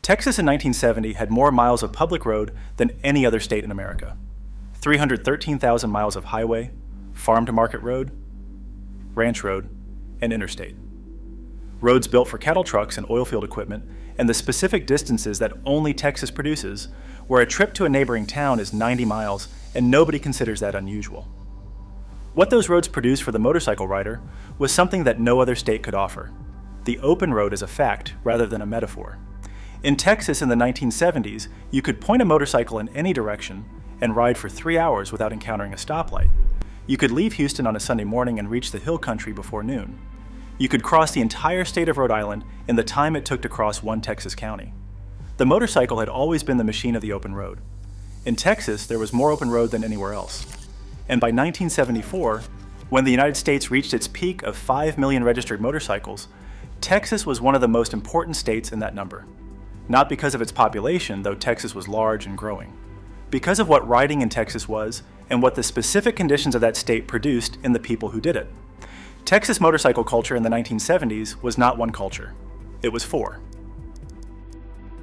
Texas in 1970 had more miles of public road than any other state in America. 313,000 miles of highway, farm-to-market road, ranch road, and interstate. Roads built for cattle trucks and oil field equipment, and the specific distances that only Texas produces, where a trip to a neighboring town is 90 miles, and nobody considers that unusual. What those roads produced for the motorcycle rider was something that no other state could offer. The open road is a fact rather than a metaphor. In Texas in the 1970s, you could point a motorcycle in any direction and ride for 3 hours without encountering a stoplight. You could leave Houston on a Sunday morning and reach the hill country before noon. You could cross the entire state of Rhode Island in the time it took to cross one Texas county. The motorcycle had always been the machine of the open road. In Texas, there was more open road than anywhere else. And by 1974, when the United States reached its peak of 5 million registered motorcycles, Texas was one of the most important states in that number. Not because of its population, though Texas was large and growing. Because of what riding in Texas was and what the specific conditions of that state produced in the people who did it. Texas motorcycle culture in the 1970s was not one culture. It was four.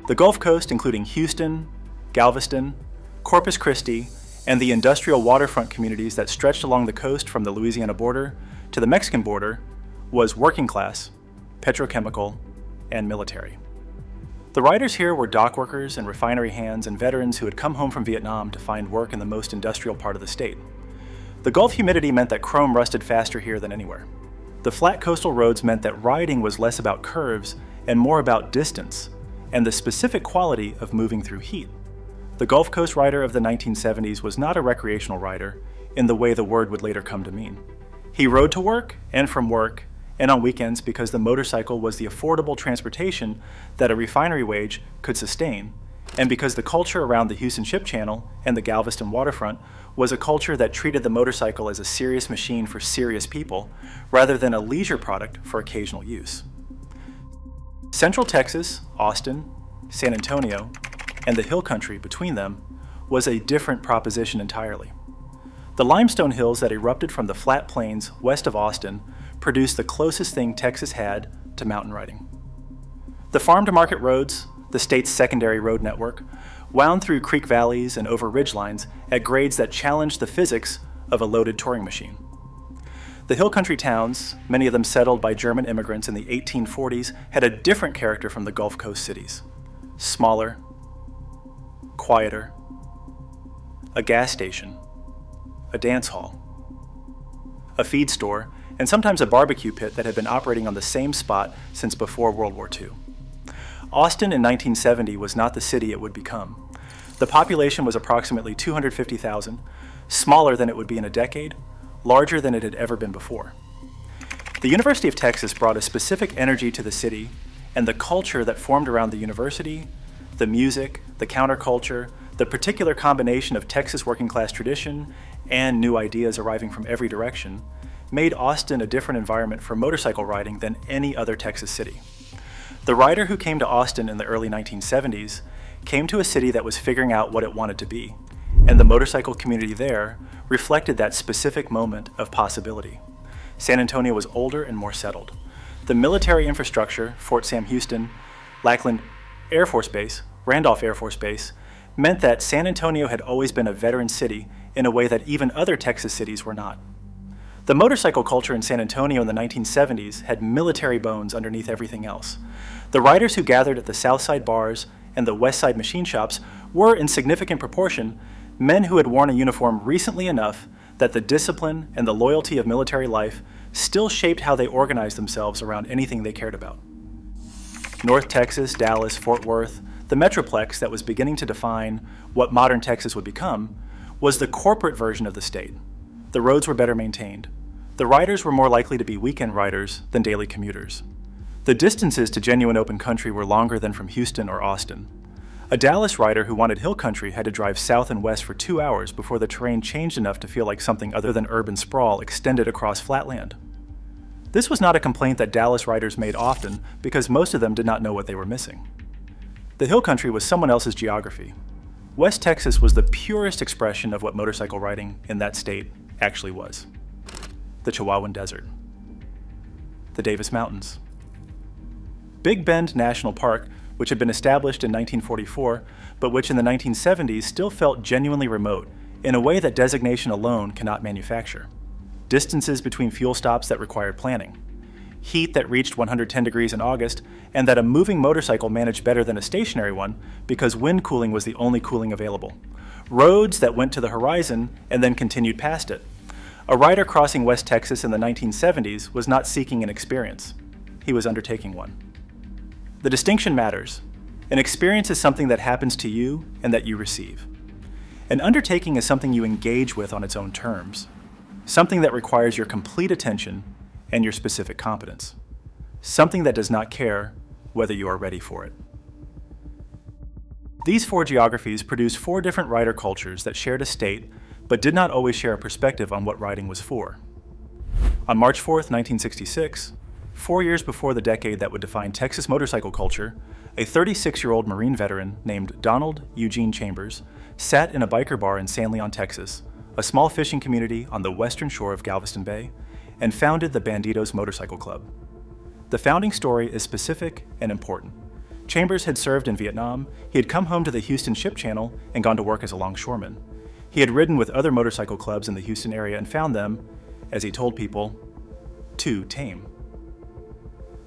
The Gulf Coast, including Houston, Galveston, Corpus Christi, and the industrial waterfront communities that stretched along the coast from the Louisiana border to the Mexican border, was working class, petrochemical, and military. The riders here were dock workers and refinery hands and veterans who had come home from Vietnam to find work in the most industrial part of the state. The Gulf humidity meant that chrome rusted faster here than anywhere. The flat coastal roads meant that riding was less about curves and more about distance, and the specific quality of moving through heat. The Gulf Coast rider of the 1970s was not a recreational rider in the way the word would later come to mean. He rode to work and from work and on weekends because the motorcycle was the affordable transportation that a refinery wage could sustain, and because the culture around the Houston Ship Channel and the Galveston waterfront was a culture that treated the motorcycle as a serious machine for serious people rather than a leisure product for occasional use. Central Texas, Austin, San Antonio, and the hill country between them was a different proposition entirely. The limestone hills that erupted from the flat plains west of Austin produced the closest thing Texas had to mountain riding. The farm-to-market roads, the state's secondary road network, wound through creek valleys and over ridgelines at grades that challenged the physics of a loaded touring machine. The hill country towns, many of them settled by German immigrants in the 1840s, had a different character from the Gulf Coast cities. Smaller, quieter, a gas station, a dance hall, a feed store, and sometimes a barbecue pit that had been operating on the same spot since before World War II. Austin in 1970 was not the city it would become. The population was approximately 250,000, smaller than it would be in a decade, larger than it had ever been before. The University of Texas brought a specific energy to the city, and the culture that formed around the university, the music, the counterculture, the particular combination of Texas working class tradition and new ideas arriving from every direction, made Austin a different environment for motorcycle riding than any other Texas city. The rider who came to Austin in the early 1970s came to a city that was figuring out what it wanted to be, and the motorcycle community there reflected that specific moment of possibility. San Antonio was older and more settled. The military infrastructure, Fort Sam Houston, Lackland Air Force Base, Randolph Air Force Base, meant that San Antonio had always been a veteran city in a way that even other Texas cities were not. The motorcycle culture in San Antonio in the 1970s had military bones underneath everything else. The riders who gathered at the South Side bars and the West Side machine shops were, in significant proportion, men who had worn a uniform recently enough that the discipline and the loyalty of military life still shaped how they organized themselves around anything they cared about. North Texas, Dallas, Fort Worth, the Metroplex that was beginning to define what modern Texas would become, was the corporate version of the state. The roads were better maintained. The riders were more likely to be weekend riders than daily commuters. The distances to genuine open country were longer than from Houston or Austin. A Dallas rider who wanted hill country had to drive south and west for 2 hours before the terrain changed enough to feel like something other than urban sprawl extended across flat land. This was not a complaint that Dallas riders made often because most of them did not know what they were missing. The hill country was someone else's geography. West Texas was the purest expression of what motorcycle riding in that state actually was. The Chihuahuan Desert. The Davis Mountains. Big Bend National Park which had been established in 1944, but which in the 1970s still felt genuinely remote in a way that designation alone cannot manufacture. Distances between fuel stops that required planning. Heat that reached 110 degrees in August, and that a moving motorcycle managed better than a stationary one because wind cooling was the only cooling available. Roads that went to the horizon and then continued past it. A rider crossing West Texas in the 1970s was not seeking an experience. He was undertaking one. The distinction matters. An experience is something that happens to you and that you receive. An undertaking is something you engage with on its own terms. Something that requires your complete attention and your specific competence. Something that does not care whether you are ready for it. These four geographies produce four different rider cultures that shared a state, but did not always share a perspective on what riding was for. On March 4, 1966, 4 years before the decade that would define Texas motorcycle culture, a 36-year-old Marine veteran named Donald Eugene Chambers sat in a biker bar in San Leon, Texas, a small fishing community on the western shore of Galveston Bay, and founded the Bandidos Motorcycle Club. The founding story is specific and important. Chambers had served in Vietnam, he had come home to the Houston Ship Channel and gone to work as a longshoreman. He had ridden with other motorcycle clubs in the Houston area and found them, as he told people, too tame.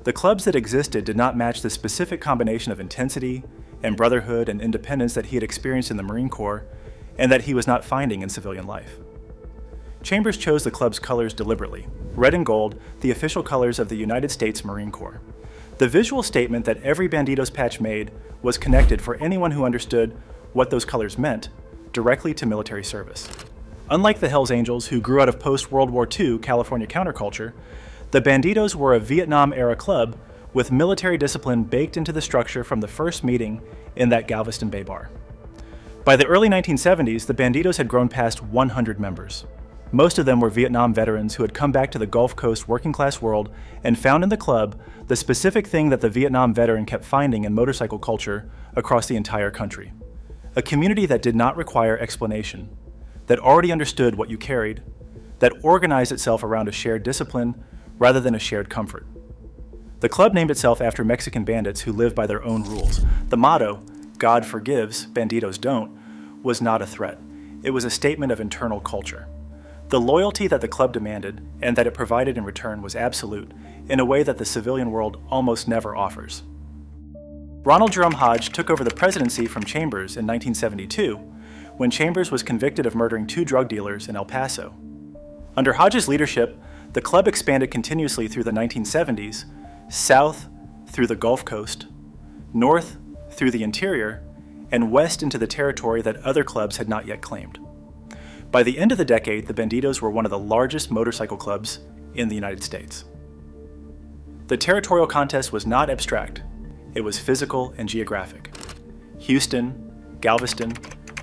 The clubs that existed did not match the specific combination of intensity and brotherhood and independence that he had experienced in the Marine Corps and that he was not finding in civilian life. Chambers chose the club's colors deliberately, red and gold, the official colors of the United States Marine Corps. The visual statement that every Bandidos patch made was connected for anyone who understood what those colors meant directly to military service. Unlike the Hells Angels, who grew out of post-World War II California counterculture, the Bandidos were a Vietnam-era club with military discipline baked into the structure from the first meeting in that Galveston Bay bar. By the early 1970s, the Bandidos had grown past 100 members. Most of them were Vietnam veterans who had come back to the Gulf Coast working-class world and found in the club the specific thing that the Vietnam veteran kept finding in motorcycle culture across the entire country. A community that did not require explanation, that already understood what you carried, that organized itself around a shared discipline rather than a shared comfort. The club named itself after Mexican bandits who live by their own rules. The motto, "God forgives, Bandidos don't," was not a threat. It was a statement of internal culture. The loyalty that the club demanded and that it provided in return was absolute in a way that the civilian world almost never offers. Ronald Jerome Hodge took over the presidency from Chambers in 1972 when Chambers was convicted of murdering 2 drug dealers in El Paso. Under Hodge's leadership, the club expanded continuously through the 1970s, south through the Gulf Coast, north through the interior, and west into the territory that other clubs had not yet claimed. By the end of the decade, the Bandidos were one of the largest motorcycle clubs in the United States. The territorial contest was not abstract. It was physical and geographic. Houston, Galveston,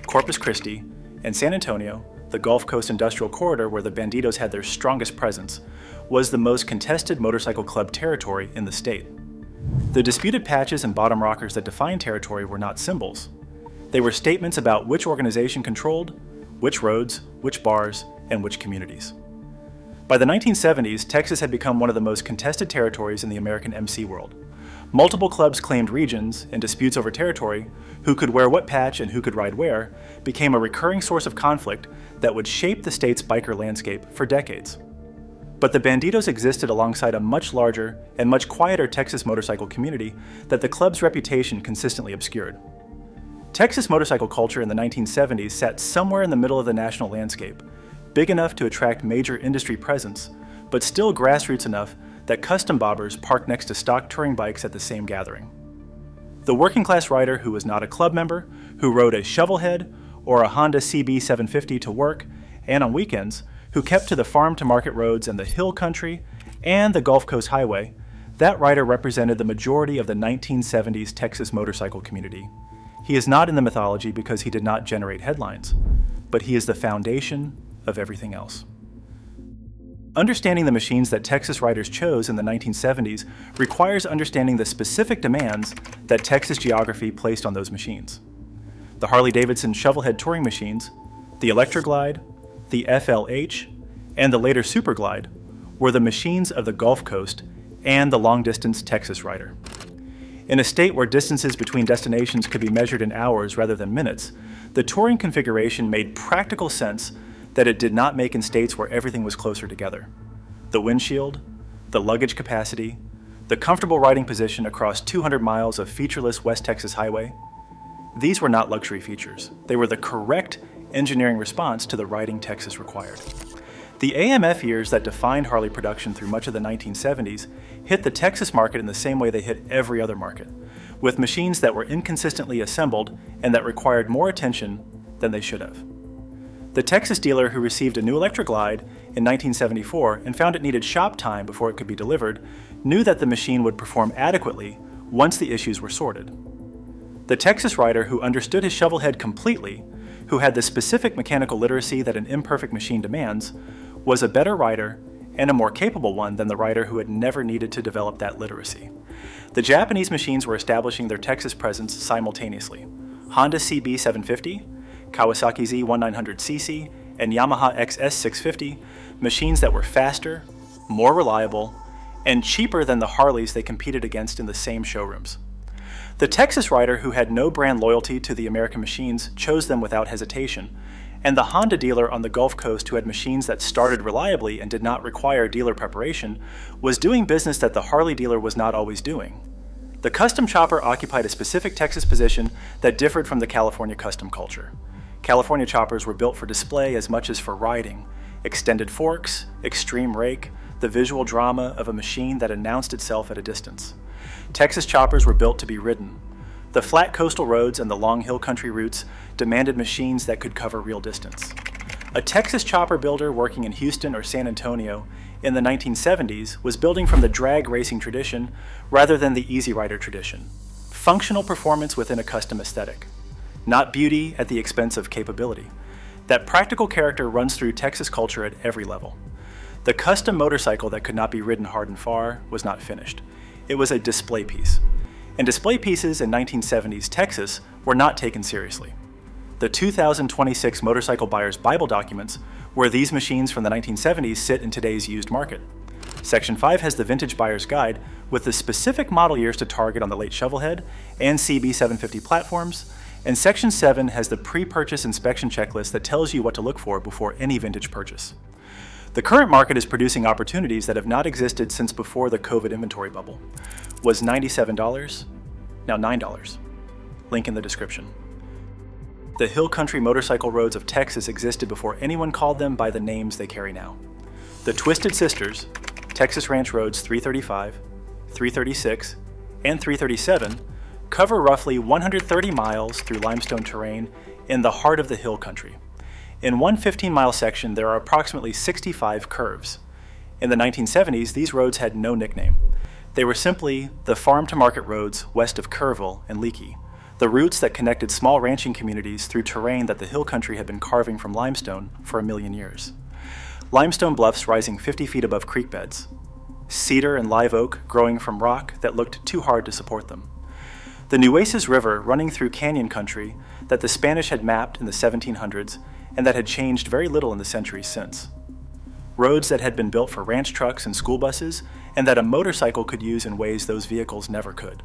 Corpus Christi, and San Antonio, the Gulf Coast Industrial Corridor where the Bandidos had their strongest presence, was the most contested motorcycle club territory in the state. The disputed patches and bottom rockers that defined territory were not symbols. They were statements about which organization controlled, which roads, which bars, and which communities. By the 1970s, Texas had become one of the most contested territories in the American MC world. Multiple clubs claimed regions, and disputes over territory, who could wear what patch and who could ride where, became a recurring source of conflict that would shape the state's biker landscape for decades. But the Bandidos existed alongside a much larger and much quieter Texas motorcycle community that the club's reputation consistently obscured. Texas motorcycle culture in the 1970s sat somewhere in the middle of the national landscape, big enough to attract major industry presence, but still grassroots enough that custom bobbers parked next to stock touring bikes at the same gathering. The working-class rider who was not a club member, who rode a Shovelhead or a Honda CB 750 to work and on weekends, who kept to the farm-to-market roads and the hill country and the Gulf Coast Highway, that rider represented the majority of the 1970s Texas motorcycle community. He is not in the mythology because he did not generate headlines, but he is the foundation of everything else. Understanding the machines that Texas riders chose in the 1970s requires understanding the specific demands that Texas geography placed on those machines. The Harley-Davidson Shovelhead touring machines, the Electroglide, the FLH, and the later Superglide were the machines of the Gulf Coast and the long-distance Texas rider. In a state where distances between destinations could be measured in hours rather than minutes, the touring configuration made practical sense that it did not make in states where everything was closer together. The windshield, the luggage capacity, the comfortable riding position across 200 miles of featureless West Texas highway, these were not luxury features. They were the correct engineering response to the riding Texas required. The AMF years that defined Harley production through much of the 1970s hit the Texas market in the same way they hit every other market, with machines that were inconsistently assembled and that required more attention than they should have. The Texas dealer who received a new electric Glide in 1974 and found it needed shop time before it could be delivered knew that the machine would perform adequately once the issues were sorted. The Texas rider who understood his shovel head completely, who had the specific mechanical literacy that an imperfect machine demands, was a better rider and a more capable one than the rider who had never needed to develop that literacy. The Japanese machines were establishing their Texas presence simultaneously. Honda CB 750, Kawasaki Z1900cc, and Yamaha XS 650, machines that were faster, more reliable, and cheaper than the Harleys they competed against in the same showrooms. The Texas rider who had no brand loyalty to the American machines chose them without hesitation, and the Honda dealer on the Gulf Coast who had machines that started reliably and did not require dealer preparation was doing business that the Harley dealer was not always doing. The custom chopper occupied a specific Texas position that differed from the California custom culture. California choppers were built for display as much as for riding. Extended forks, extreme rake, the visual drama of a machine that announced itself at a distance. Texas choppers were built to be ridden. The flat coastal roads and the long hill country routes demanded machines that could cover real distance. A Texas chopper builder working in Houston or San Antonio in the 1970s was building from the drag racing tradition rather than the easy rider tradition. Functional performance within a custom aesthetic, not beauty at the expense of capability. That practical character runs through Texas culture at every level. The custom motorcycle that could not be ridden hard and far was not finished. It was a display piece. And display pieces in 1970s Texas were not taken seriously. The 2026 Motorcycle Buyer's Bible documents where these machines from the 1970s sit in today's used market. Section 5 has the Vintage Buyer's Guide with the specific model years to target on the late shovelhead and CB 750 platforms, and Section 7 has the pre-purchase inspection checklist that tells you what to look for before any vintage purchase. The current market is producing opportunities that have not existed since before the COVID inventory bubble. Was $97, now $9. Link in the description. The hill country motorcycle roads of Texas existed before anyone called them by the names they carry now. The Twisted Sisters, Texas Ranch Roads 335, 336, and 337 cover roughly 130 miles through limestone terrain in the heart of the hill country. In one 15-mile section, there are approximately 65 curves. In the 1970s, these roads had no nickname. They were simply the farm-to-market roads west of Kerrville and Leakey, the routes that connected small ranching communities through terrain that the hill country had been carving from limestone for a million years. Limestone bluffs rising 50 feet above creek beds, cedar and live oak growing from rock that looked too hard to support them. The Nueces River running through canyon country that the Spanish had mapped in the 1700s and that had changed very little in the centuries since. Roads that had been built for ranch trucks and school buses and that a motorcycle could use in ways those vehicles never could.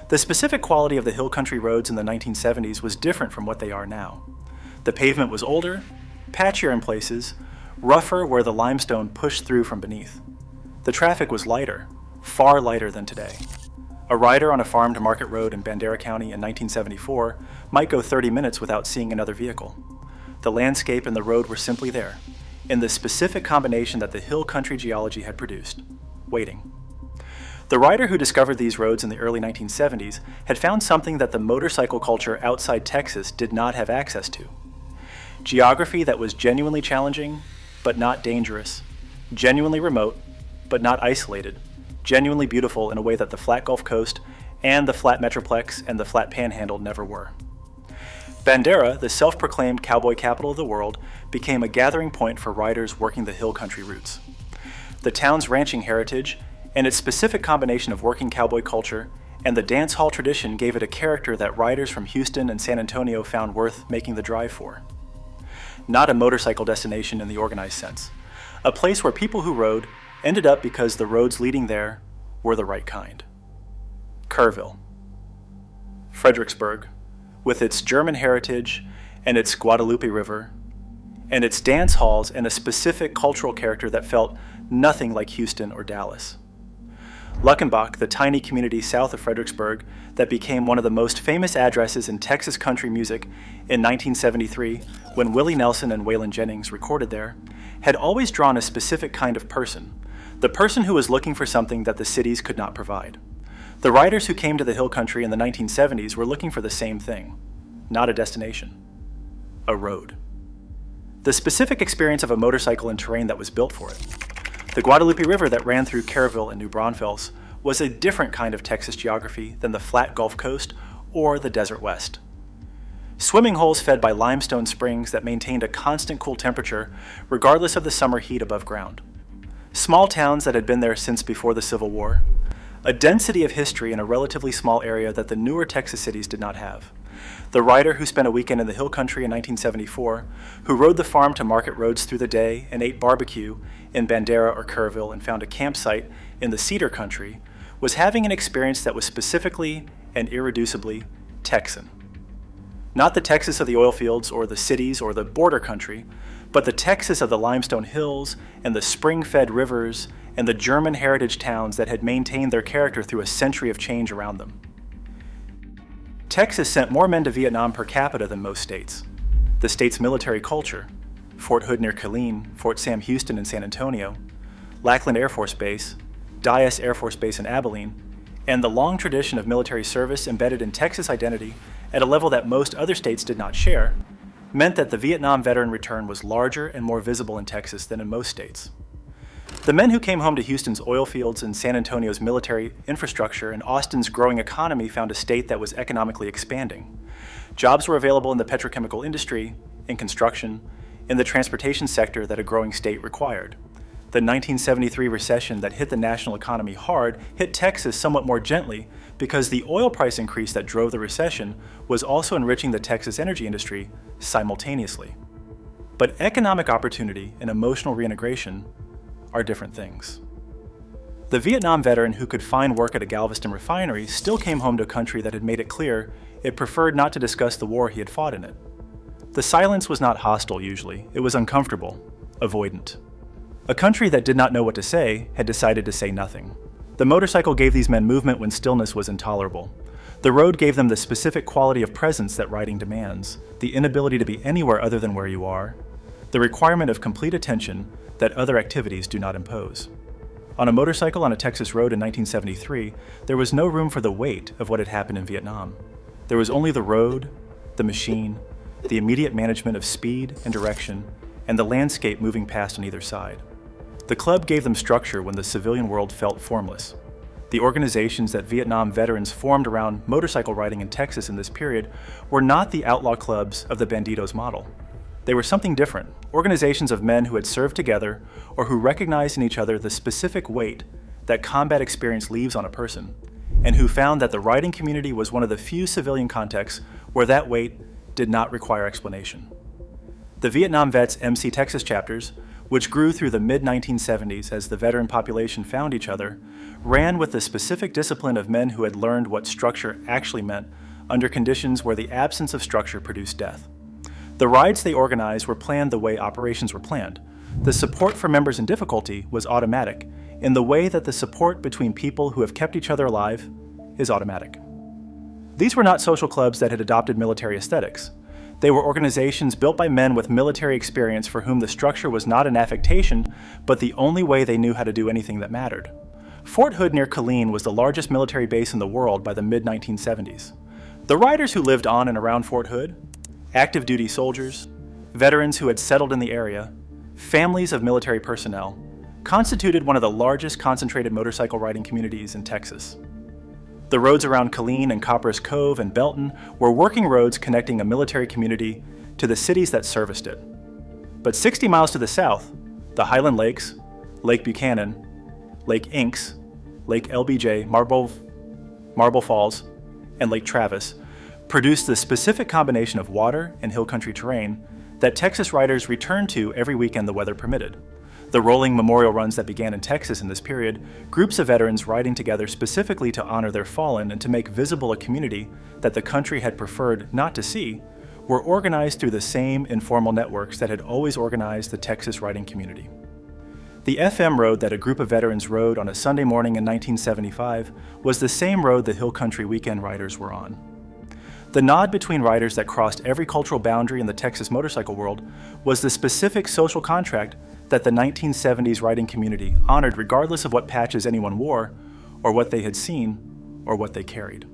The specific quality of the hill country roads in the 1970s was different from what they are now. The pavement was older, patchier in places, rougher where the limestone pushed through from beneath. The traffic was lighter, far lighter than today. A rider on a farm-to-market road in Bandera County in 1974 might go 30 minutes without seeing another vehicle. The landscape and the road were simply there, in the specific combination that the hill country geology had produced, waiting. The rider who discovered these roads in the early 1970s had found something that the motorcycle culture outside Texas did not have access to. Geography that was genuinely challenging, but not dangerous, genuinely remote, but not isolated, genuinely beautiful in a way that the flat Gulf Coast and the flat Metroplex and the flat Panhandle never were. Bandera, the self-proclaimed cowboy capital of the world, became a gathering point for riders working the hill country routes. The town's ranching heritage and its specific combination of working cowboy culture and the dance hall tradition gave it a character that riders from Houston and San Antonio found worth making the drive for. Not a motorcycle destination in the organized sense, a place where people who rode ended up because the roads leading there were the right kind. Kerrville. Fredericksburg, with its German heritage and its Guadalupe River, and its dance halls and a specific cultural character that felt nothing like Houston or Dallas. Luckenbach, the tiny community south of Fredericksburg that became one of the most famous addresses in Texas country music in 1973 when Willie Nelson and Waylon Jennings recorded there, had always drawn a specific kind of person, the person who was looking for something that the cities could not provide. The riders who came to the hill country in the 1970s were looking for the same thing, not a destination, a road. The specific experience of a motorcycle and terrain that was built for it. The Guadalupe River that ran through Kerrville and New Braunfels was a different kind of Texas geography than the flat Gulf Coast or the Desert West. Swimming holes fed by limestone springs that maintained a constant cool temperature regardless of the summer heat above ground. Small towns that had been there since before the Civil War. A density of history in a relatively small area that the newer Texas cities did not have. The rider who spent a weekend in the hill country in 1974, who rode the farm to market roads through the day and ate barbecue in Bandera or Kerrville and found a campsite in the cedar country, was having an experience that was specifically and irreducibly Texan. Not the Texas of the oil fields or the cities or the border country, but the Texas of the limestone hills and the spring-fed rivers and the German heritage towns that had maintained their character through a century of change around them. Texas sent more men to Vietnam per capita than most states. The state's military culture, Fort Hood near Killeen, Fort Sam Houston in San Antonio, Lackland Air Force Base, Dyess Air Force Base in Abilene, and the long tradition of military service embedded in Texas identity at a level that most other states did not share, meant that the Vietnam veteran return was larger and more visible in Texas than in most states. The men who came home to Houston's oil fields and San Antonio's military infrastructure and Austin's growing economy found a state that was economically expanding. Jobs were available in the petrochemical industry, in construction, in the transportation sector that a growing state required. The 1973 recession that hit the national economy hard hit Texas somewhat more gently because the oil price increase that drove the recession was also enriching the Texas energy industry simultaneously. But economic opportunity and emotional reintegration are different things. The Vietnam veteran who could find work at a Galveston refinery still came home to a country that had made it clear it preferred not to discuss the war he had fought in it. The silence was not hostile usually, it was uncomfortable, avoidant. A country that did not know what to say had decided to say nothing. The motorcycle gave these men movement when stillness was intolerable. The road gave them the specific quality of presence that riding demands, the inability to be anywhere other than where you are, the requirement of complete attention that other activities do not impose. On a motorcycle on a Texas road in 1973, there was no room for the weight of what had happened in Vietnam. There was only the road, the machine, the immediate management of speed and direction, and the landscape moving past on either side. The club gave them structure when the civilian world felt formless. The organizations that Vietnam veterans formed around motorcycle riding in Texas in this period were not the outlaw clubs of the Bandidos model. They were something different, organizations of men who had served together or who recognized in each other the specific weight that combat experience leaves on a person, and who found that the riding community was one of the few civilian contexts where that weight did not require explanation. The Vietnam Vets MC Texas chapters, which grew through the mid-1970s as the veteran population found each other, ran with the specific discipline of men who had learned what structure actually meant under conditions where the absence of structure produced death. The rides they organized were planned the way operations were planned. The support for members in difficulty was automatic, in the way that the support between people who have kept each other alive is automatic. These were not social clubs that had adopted military aesthetics. They were organizations built by men with military experience for whom the structure was not an affectation, but the only way they knew how to do anything that mattered. Fort Hood near Killeen was the largest military base in the world by the mid-1970s. The riders who lived on and around Fort Hood, active duty soldiers, veterans who had settled in the area, families of military personnel, constituted one of the largest concentrated motorcycle riding communities in Texas. The roads around Killeen and Copperas Cove and Belton were working roads connecting a military community to the cities that serviced it. But 60 miles to the south, the Highland Lakes, Lake Buchanan, Lake Inks, Lake LBJ, Marble Falls, and Lake Travis produced the specific combination of water and hill country terrain that Texas riders returned to every weekend the weather permitted. The rolling memorial runs that began in Texas in this period, groups of veterans riding together specifically to honor their fallen and to make visible a community that the country had preferred not to see, were organized through the same informal networks that had always organized the Texas riding community. The FM road that a group of veterans rode on a Sunday morning in 1975 was the same road the Hill Country weekend riders were on. The nod between riders that crossed every cultural boundary in the Texas motorcycle world was the specific social contract that the 1970s riding community honored regardless of what patches anyone wore, or what they had seen, or what they carried.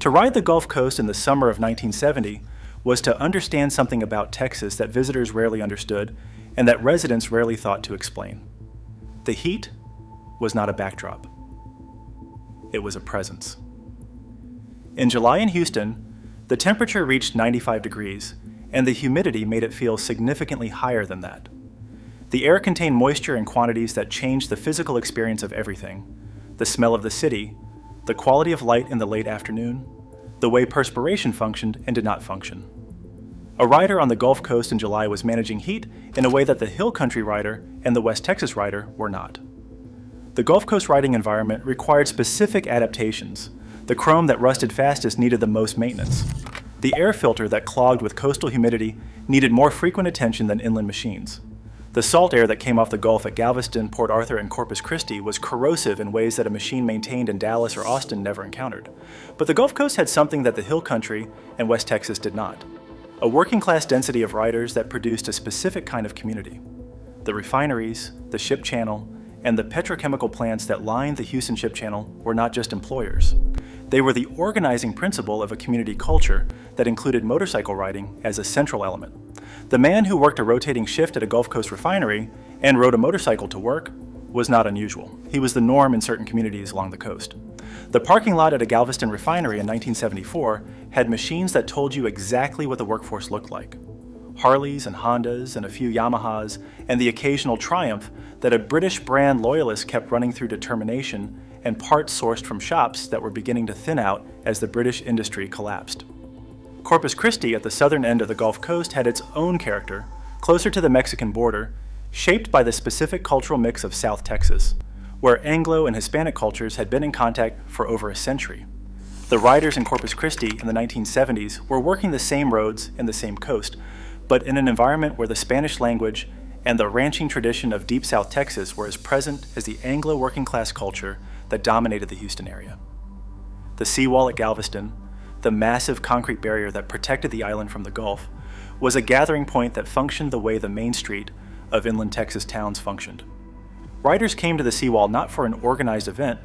To ride the Gulf Coast in the summer of 1970 was to understand something about Texas that visitors rarely understood and that residents rarely thought to explain. The heat was not a backdrop. It was a presence. In July in Houston, the temperature reached 95 degrees, and the humidity made it feel significantly higher than that. The air contained moisture in quantities that changed the physical experience of everything: the smell of the city, the quality of light in the late afternoon, the way perspiration functioned and did not function. A rider on the Gulf Coast in July was managing heat in a way that the Hill Country rider and the West Texas rider were not. The Gulf Coast riding environment required specific adaptations. The chrome that rusted fastest needed the most maintenance. The air filter that clogged with coastal humidity needed more frequent attention than inland machines. The salt air that came off the Gulf at Galveston, Port Arthur, and Corpus Christi was corrosive in ways that a machine maintained in Dallas or Austin never encountered. But the Gulf Coast had something that the Hill Country and West Texas did not: a working-class density of riders that produced a specific kind of community. The refineries, the ship channel, and the petrochemical plants that lined the Houston ship channel were not just employers. They were the organizing principle of a community culture that included motorcycle riding as a central element. The man who worked a rotating shift at a Gulf Coast refinery and rode a motorcycle to work was not unusual. He was the norm in certain communities along the coast. The parking lot at a Galveston refinery in 1974 had machines that told you exactly what the workforce looked like: Harleys and Hondas and a few Yamahas, and the occasional Triumph that a British brand loyalist kept running through determination, and parts sourced from shops that were beginning to thin out as the British industry collapsed. Corpus Christi at the southern end of the Gulf Coast had its own character, closer to the Mexican border, shaped by the specific cultural mix of South Texas, where Anglo and Hispanic cultures had been in contact for over a century. The riders in Corpus Christi in the 1970s were working the same roads and the same coast, but in an environment where the Spanish language and the ranching tradition of Deep South Texas were as present as the Anglo working class culture that dominated the Houston area. The seawall at Galveston, the massive concrete barrier that protected the island from the Gulf, was a gathering point that functioned the way the main street of inland Texas towns functioned. Riders came to the seawall not for an organized event,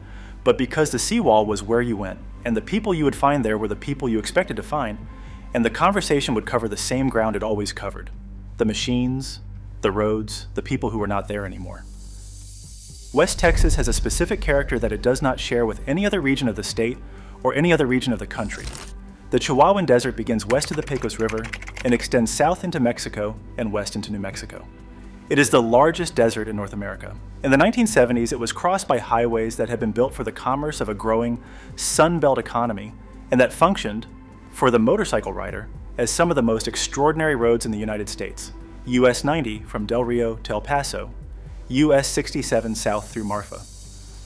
but because the seawall was where you went, and the people you would find there were the people you expected to find, and the conversation would cover the same ground it always covered: the machines, the roads, the people who were not there anymore. West Texas has a specific character that it does not share with any other region of the state or any other region of the country. The Chihuahuan Desert begins west of the Pecos River and extends south into Mexico and west into New Mexico. It is the largest desert in North America. In the 1970s, it was crossed by highways that had been built for the commerce of a growing Sun Belt economy and that functioned, for the motorcycle rider, as some of the most extraordinary roads in the United States: US 90 from Del Rio to El Paso, US 67 south through Marfa,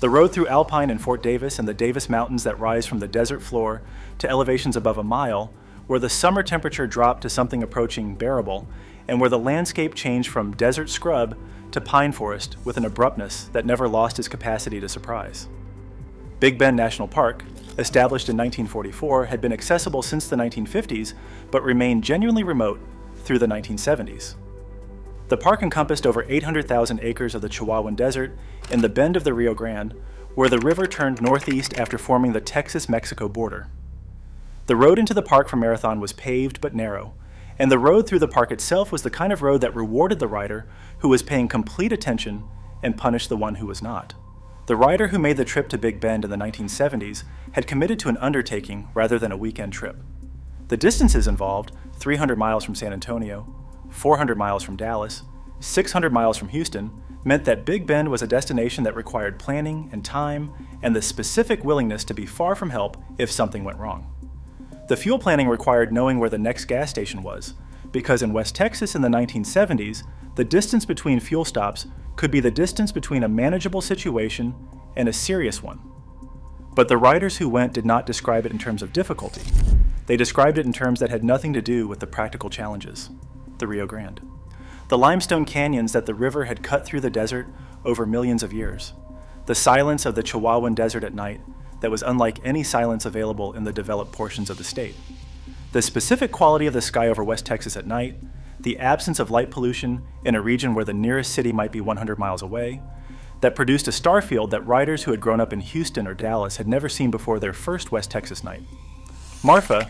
the road through Alpine and Fort Davis and the Davis Mountains that rise from the desert floor to elevations above a mile, where the summer temperature dropped to something approaching bearable, and where the landscape changed from desert scrub to pine forest with an abruptness that never lost its capacity to surprise. Big Bend National Park, established in 1944, had been accessible since the 1950s, but remained genuinely remote through the 1970s. The park encompassed over 800,000 acres of the Chihuahuan Desert in the bend of the Rio Grande, where the river turned northeast after forming the Texas-Mexico border. The road into the park from Marathon was paved but narrow, and the road through the park itself was the kind of road that rewarded the rider who was paying complete attention and punished the one who was not. The rider who made the trip to Big Bend in the 1970s had committed to an undertaking rather than a weekend trip. The distances involved: 300 miles from San Antonio, 400 miles from Dallas, 600 miles from Houston, meant that Big Bend was a destination that required planning and time and the specific willingness to be far from help if something went wrong. The fuel planning required knowing where the next gas station was, because in West Texas in the 1970s, the distance between fuel stops could be the distance between a manageable situation and a serious one. But the riders who went did not describe it in terms of difficulty. They described it in terms that had nothing to do with the practical challenges, the Rio Grande. The limestone canyons that the river had cut through the desert over millions of years. The silence of the Chihuahuan Desert at night that was unlike any silence available in the developed portions of the state. The specific quality of the sky over West Texas at night, the absence of light pollution in a region where the nearest city might be 100 miles away, that produced a star field that riders who had grown up in Houston or Dallas had never seen before their first West Texas night. Marfa,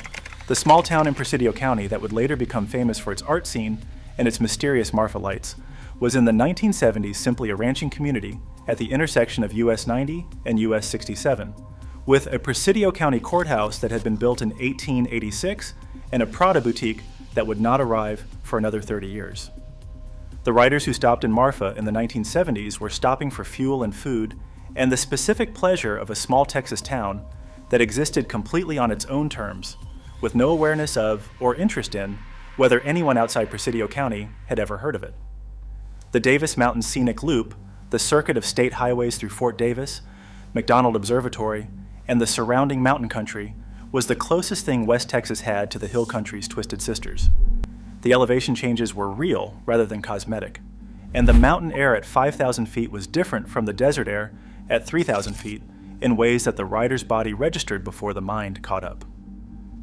the small town in Presidio County that would later become famous for its art scene and its mysterious Marfa lights, was in the 1970s simply a ranching community at the intersection of US 90 and US 67, with a Presidio County courthouse that had been built in 1886 and a Prada boutique that would not arrive for another 30 years. The riders who stopped in Marfa in the 1970s were stopping for fuel and food and the specific pleasure of a small Texas town that existed completely on its own terms, with no awareness of or interest in whether anyone outside Presidio County had ever heard of it. The Davis Mountain Scenic Loop, the circuit of state highways through Fort Davis, McDonald Observatory, and the surrounding mountain country, was the closest thing West Texas had to the hill country's twisted sisters. The elevation changes were real rather than cosmetic, and the mountain air at 5,000 feet was different from the desert air at 3,000 feet in ways that the rider's body registered before the mind caught up.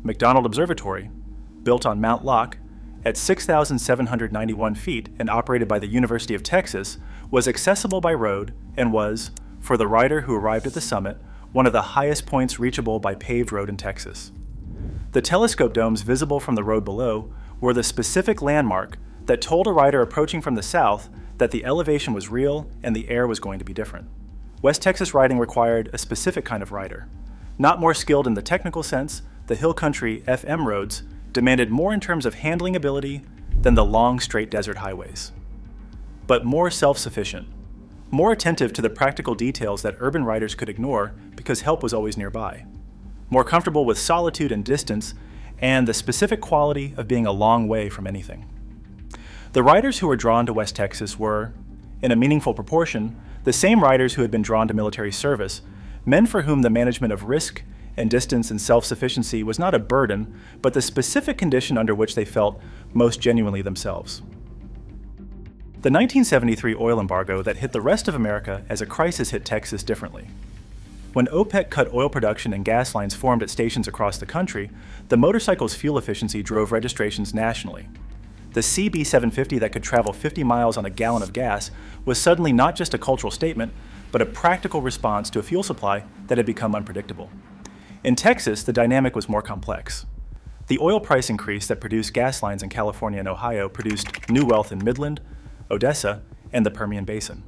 McDonald Observatory, built on Mount Locke, at 6,791 feet and operated by the University of Texas, was accessible by road and was, for the rider who arrived at the summit, one of the highest points reachable by paved road in Texas. The telescope domes visible from the road below were the specific landmark that told a rider approaching from the south that the elevation was real and the air was going to be different. West Texas riding required a specific kind of rider. Not more skilled in the technical sense, the hill country FM roads demanded more in terms of handling ability than the long, straight desert highways. But more self-sufficient, more attentive to the practical details that urban riders could ignore because help was always nearby, more comfortable with solitude and distance, and the specific quality of being a long way from anything. The riders who were drawn to West Texas were, in a meaningful proportion, the same riders who had been drawn to military service, men for whom the management of risk and distance and self-sufficiency was not a burden, but the specific condition under which they felt most genuinely themselves. The 1973 oil embargo that hit the rest of America as a crisis hit Texas differently. When OPEC cut oil production and gas lines formed at stations across the country, the motorcycle's fuel efficiency drove registrations nationally. The CB750 that could travel 50 miles on a gallon of gas was suddenly not just a cultural statement, but a practical response to a fuel supply that had become unpredictable. In Texas, the dynamic was more complex. The oil price increase that produced gas lines in California and Ohio produced new wealth in Midland, Odessa, and the Permian Basin.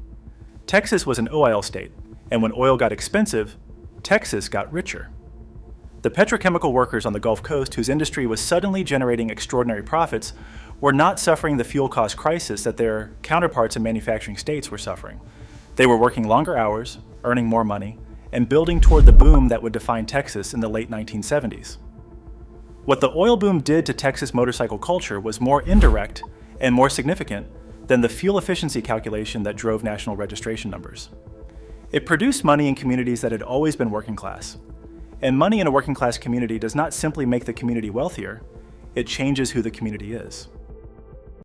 Texas was an oil state, and when oil got expensive, Texas got richer. The petrochemical workers on the Gulf Coast, whose industry was suddenly generating extraordinary profits, were not suffering the fuel cost crisis that their counterparts in manufacturing states were suffering. They were working longer hours, earning more money, and building toward the boom that would define Texas in the late 1970s. What the oil boom did to Texas motorcycle culture was more indirect and more significant than the fuel efficiency calculation that drove national registration numbers. It produced money in communities that had always been working class. And money in a working class community does not simply make the community wealthier, it changes who the community is.